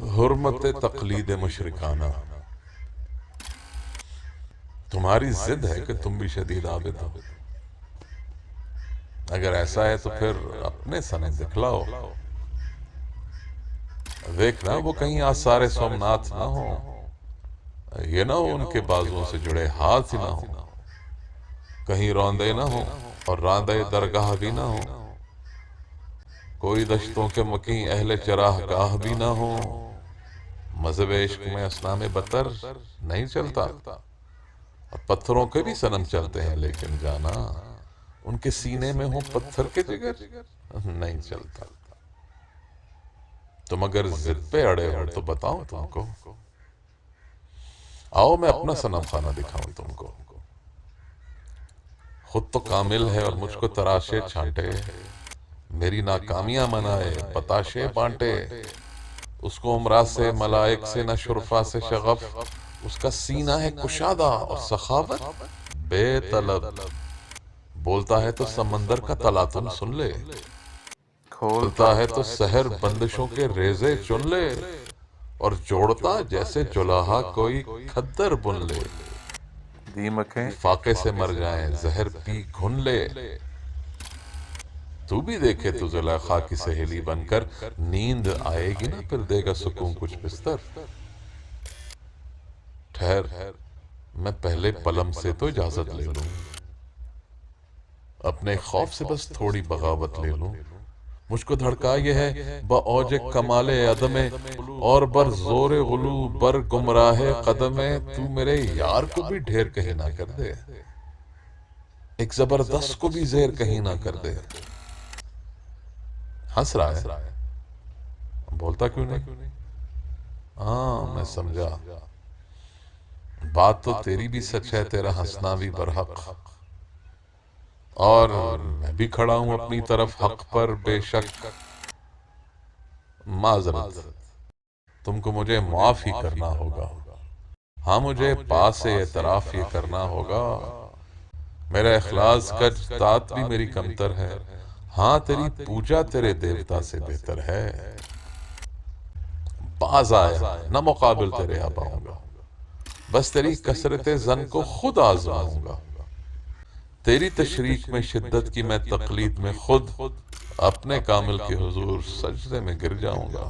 حرمت تقلید مشرکانہ. تمہاری ضد ہے کہ تم بھی شدید عابد ہو. اگر ایسا ہے تو پھر اپنے صنم دکھلاؤ. دیکھنا وہ کہیں آثار سومناتھ نہ ہو، یہ نہ ہو ان کے بازوؤں سے جڑے ہاتھ ہی نہ ہو، کہیں روندے نہ ہو اور راندے درگاہ بھی نہ ہو، کوئی دشتوں کے مکیں اہل چراہ گاہ بھی نہ ہو. مذہب عشق میں اصنام بتر نہیں چلتا. اور پتھروں کے بھی صنم چلتے ہیں، لیکن جانا ان کے سینے میں ہو پتھر کے جگر نہیں چلتا. تم اگر ضد پہ اڑے ہو تو بتاؤں تم کو. آؤ میں اپنا صنم خانہ دکھاؤں تم کو. خود تو کامل ہے اور مجھ کو تراشے چھانٹے، میری ناکامیاں منائے بتاشے بانٹے. اس کو امراض سے ملائک سے نہ شرفا سے شغف، اس کا سینہ ہے کشادہ اور سخاوت بے طلب. بولتا ہے تو سمندر کا تلاطم سن لے، کھولتا ہے تو سحر بندشوں کے ریزے چن لے، اور جوڑتا جیسے جلاہا کوئی کھدر بن لے. دیمکیں فاقے سے مر جائیں زہر پی گھن لے. تو بھی دیکھے تو زلیخا کی سہیلی بن کر، نیند آئے گی نا پھر دے گا سکون کچھ بستر. ٹھہر میں پہلے پلم سے تو اجازت لے لوں، اپنے خوف سے بس تھوڑی بغاوت لے لوں. مجھ کو دھڑکا یہ ہے باوج کمال عدم، اور بر زور غلو بر گمراہ قدم، تو میرے یار کو بھی ڈھیر کہیں نہ کر دے، ایک زبردست کو بھی زیر کہیں نہ کر دے. ہنس رہا ہے، بولتا کیوں نہیں؟ ہاں میں سمجھا، بات تو تیری بھی سچ ہے، تیرا ہنسنا بھی برحق. اور میں بھی کھڑا ہوں اپنی طرف حق پر بے شک. معذرت، تم کو مجھے معاف ہی کرنا ہوگا. ہاں مجھے پاس اعتراف یہ کرنا ہوگا، میرا اخلاص کا جتات بھی میری کمتر ہے. ہاں تیری پوجا تیرے دیوتا سے بہتر ہے. باز آیا نہ مقابل تیرے آ پاؤں گا، بس تیری کثرت زن کو خود آزماؤں گا. تیری تشریک میں شدت کی میں تقلید میں خود اپنے کامل کے حضور سجدے میں گر جاؤں گا.